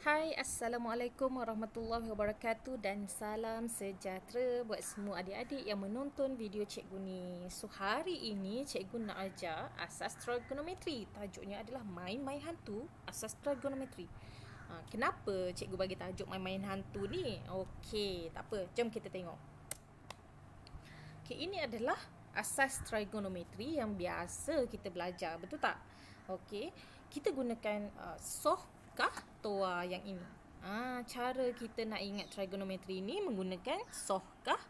Hai, Assalamualaikum warahmatullahi wabarakatuh dan salam sejahtera buat semua adik-adik yang menonton video cikgu ni. So, hari ini cikgu nak ajar asas trigonometri. Tajuknya adalah main-main hantu asas trigonometri. Kenapa cikgu bagi tajuk main-main hantu ni? Okey, tak apa. Jom kita tengok. Okey, ini adalah asas trigonometri yang biasa kita belajar. Betul tak? Okey, kita gunakan sohkah toa yang ini. Cara kita nak ingat trigonometri ini menggunakan sohkah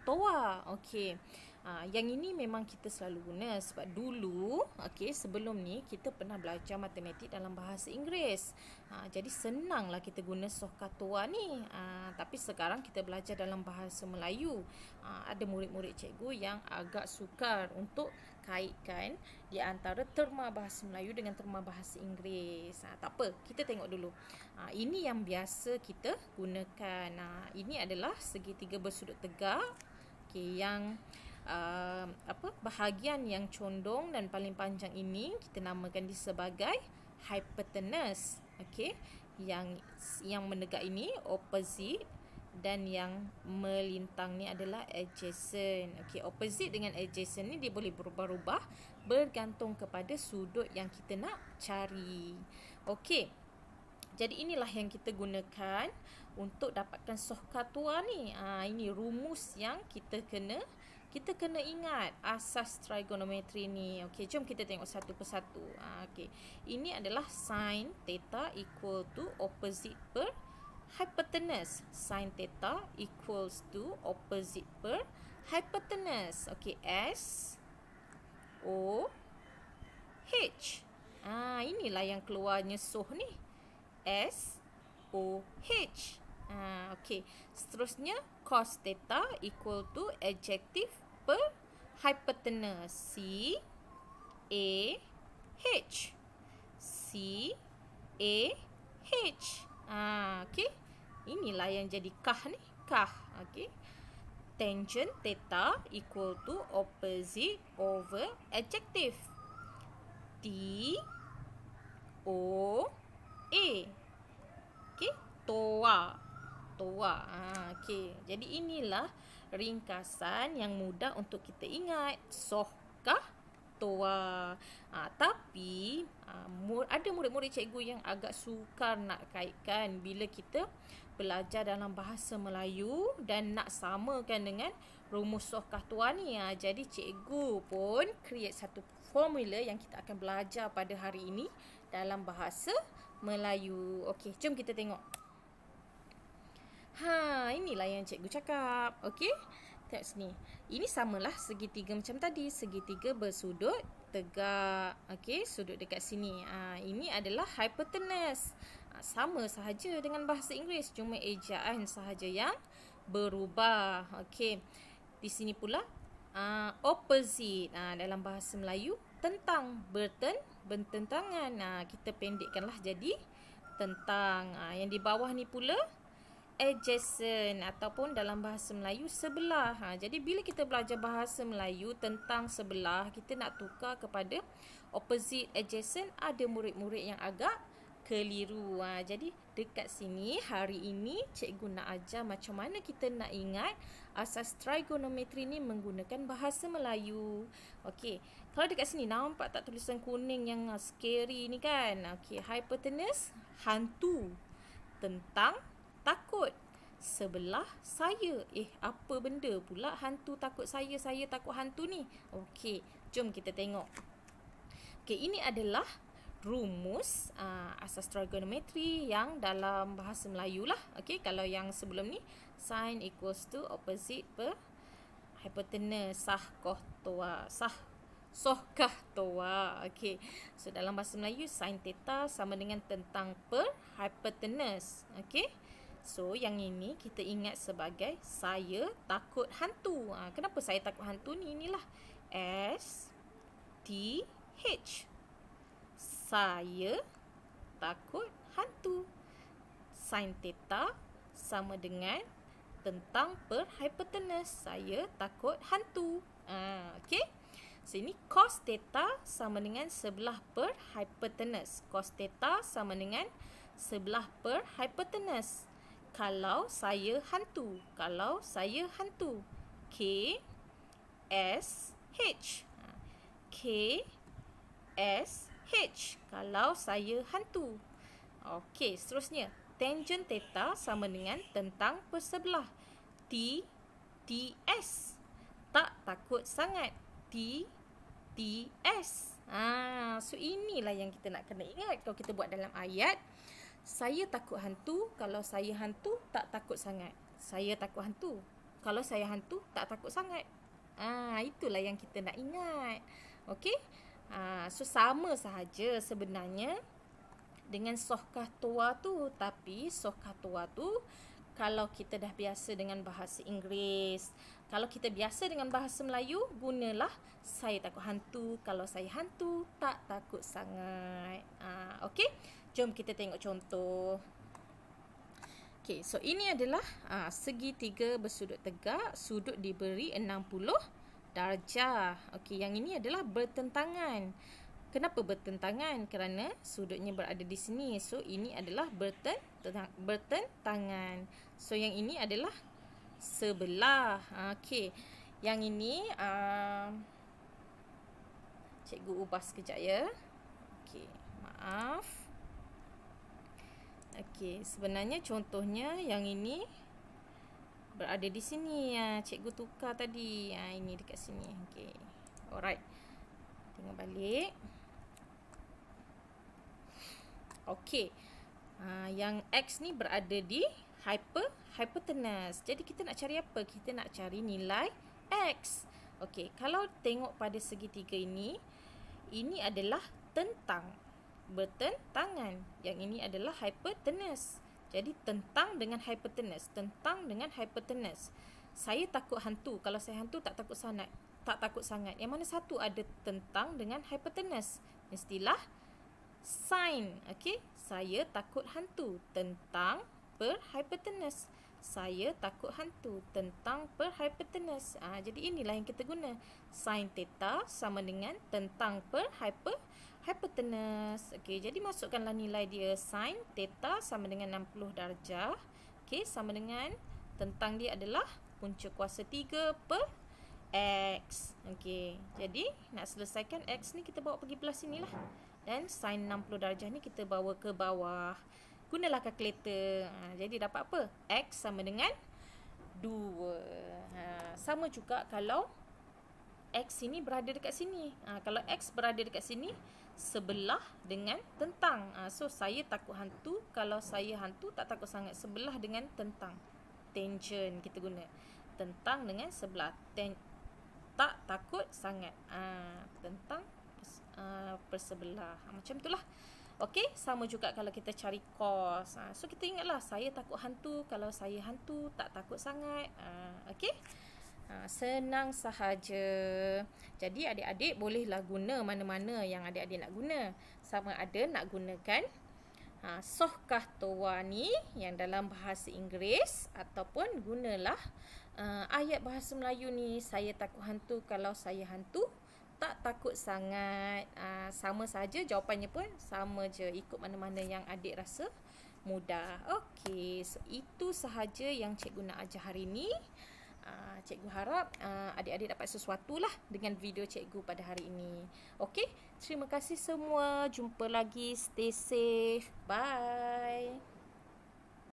toa. Okey. Yang ini memang kita selalu guna sebab dulu, sebelum ni kita pernah belajar matematik dalam bahasa Inggeris. Jadi senanglah kita guna sohkah toa ni. Tapi sekarang kita belajar dalam bahasa Melayu. Ada murid-murid cikgu yang agak sukar untuk kaitkan di antara terma bahasa Melayu dengan terma bahasa Inggeris. Tak apa, kita tengok dulu. Ini yang biasa kita gunakan. Ini adalah segitiga bersudut tegak. Yang bahagian yang condong dan paling panjang ini kita namakan dia sebagai hypotenuse. Yang menegak ini opposite dan yang melintang ni adalah adjacent. Opposite dengan adjacent ni dia boleh berubah-ubah bergantung kepada sudut yang kita nak cari. Jadi inilah yang kita gunakan untuk dapatkan sohkah toa ni. Ini rumus yang kita kena ingat asas trigonometri ni. Jom kita tengok satu persatu. Ini adalah sin theta equal to opposite per hypotenuse. Sin theta equals to opposite per hypotenuse. S O H. Inilah yang keluarnya soh ni. S O H. Seterusnya cos theta equal to adjective per hypotenuse. C A H. C A H. Inilah yang jadi kah ni. Kah. Tangent theta equal to opposite over adjective. T O A. Toa. Jadi inilah ringkasan yang mudah untuk kita ingat. Sohkah toa. Tapi ada murid-murid cikgu yang agak sukar nak kaitkan bila kita belajar dalam bahasa Melayu dan nak samakan dengan rumus sohkah toa ni. Jadi cikgu pun create satu formula yang kita akan belajar pada hari ini dalam bahasa Melayu. Jom kita tengok. Inilah yang cikgu cakap. Tengok sini. Ini samalah segitiga macam tadi. Segitiga bersudut tegak. Sudut dekat sini. Ini adalah hypotenuse. Sama sahaja dengan bahasa Inggeris. Cuma ejaan sahaja yang berubah. Di sini pula opposite. Dalam bahasa Melayu tentang, bertentangan. Kita pendekkanlah jadi tentang. Yang di bawah ni pula adjacent ataupun dalam bahasa Melayu sebelah. Jadi bila kita belajar bahasa Melayu tentang sebelah, kita nak tukar kepada opposite, adjacent, ada murid-murid yang agak keliru. Jadi dekat sini hari ini cikgu nak ajar macam mana kita nak ingat asas trigonometri ni menggunakan bahasa Melayu. Kalau dekat sini nampak tak tulisan kuning yang scary ni kan? Hypotenuse, hantu. Tentang, takut. Sebelah, saya. Apa benda pula hantu takut saya takut hantu ni? Jom kita tengok. Ini adalah rumus asas trigonometri yang dalam bahasa Melayu lah. Kalau yang sebelum ni sin equals to opposite per hypotenuse, sohkah toa. So dalam bahasa Melayu sin theta sama dengan tentang per hypotenuse. So yang ini kita ingat sebagai saya takut hantu. Kenapa saya takut hantu ni? Inilah S T H. Saya takut hantu. Sin theta sama dengan tentang per hypotenuse. Saya takut hantu. So ini cos theta sama dengan sebelah per hypotenuse. Cos theta sama dengan sebelah per hypotenuse. Kalau saya hantu. Kalau saya hantu. K, S, H. K, S, H. Kalau saya hantu. Okey, seterusnya. Tangent theta sama dengan tentang persebelah. T, TS. Tak takut sangat. T, TS. So inilah yang kita nak kena ingat kalau kita buat dalam ayat. Saya takut hantu. Kalau saya hantu, tak takut sangat. Saya takut hantu. Kalau saya hantu, tak takut sangat. Itulah yang kita nak ingat. Okey? So sama sahaja sebenarnya dengan sohkah tua tu. Tapi sohkah tua tu kalau kita dah biasa dengan bahasa Inggeris. Kalau kita biasa dengan bahasa Melayu, gunalah saya takut hantu. Kalau saya hantu, tak takut sangat. Okey? Jom kita tengok contoh. Okey, so ini adalah segitiga bersudut tegak. Sudut diberi 60 darjah. Okey, yang ini adalah bertentangan. Kenapa bertentangan? Kerana sudutnya berada di sini. So, ini adalah bertentangan. So, yang ini adalah sebelah. Okey, yang ini cikgu ubah sekejap ya. Okey, maaf. Okey, sebenarnya contohnya yang ini berada di sini. Cikgu tukar tadi. Ini dekat sini. Okey. Alright. Tengok balik. Okey. Yang X ni berada di hypotenuse. Jadi kita nak cari apa? Kita nak cari nilai X. Okey, kalau tengok pada segitiga ini adalah tentang. Bertentangan. Yang ini adalah hypotenuse. Jadi tentang dengan hypotenuse. Tentang dengan hypotenuse. Saya takut hantu. Kalau saya hantu tak takut sangat. Tak takut sangat. Yang mana satu ada tentang dengan hypotenuse? Mestilah sin. Okey. Saya takut hantu. Tentang per hypotenuse. Saya takut hantu. Tentang per hypotenuse. Jadi inilah yang kita guna. Sin theta sama dengan tentang per hypotenuse. Okey, jadi masukkanlah nilai dia. Sin theta sama dengan 60 darjah. Okey, sama dengan tentang dia adalah punca kuasa 3 per X. Okey, jadi nak selesaikan X ni kita bawa pergi belah sinilah. Dan sin 60 darjah ni kita bawa ke bawah. Gunalah kalkulator. Jadi dapat apa? X sama dengan 2. Sama juga kalau X ini berada dekat sini. Kalau X berada dekat sini, sebelah dengan tentang. So, saya takut hantu. Kalau saya hantu, tak takut sangat. Sebelah dengan tentang. Tangent kita guna. Tentang dengan sebelah. Tak takut sangat. Tentang persebelah. Macam itulah. Okey, sama juga kalau kita cari cos. So, kita ingatlah, saya takut hantu. Kalau saya hantu, tak takut sangat. Okey. Senang sahaja. Jadi adik-adik bolehlah guna mana-mana yang adik-adik nak guna. Sama ada nak gunakan sohkah toa ni yang dalam bahasa Inggeris, ataupun gunalah ayat bahasa Melayu ni. Saya takut hantu. Kalau saya hantu, tak takut sangat. Sama saja, jawapannya pun sama je. Ikut mana-mana yang adik rasa mudah. Okey, so itu sahaja yang cikgu nak ajar hari ni. Cikgu harap adik-adik dapat sesuatu lah dengan video cikgu pada hari ini. Okey, terima kasih semua. Jumpa lagi. Stay safe. Bye.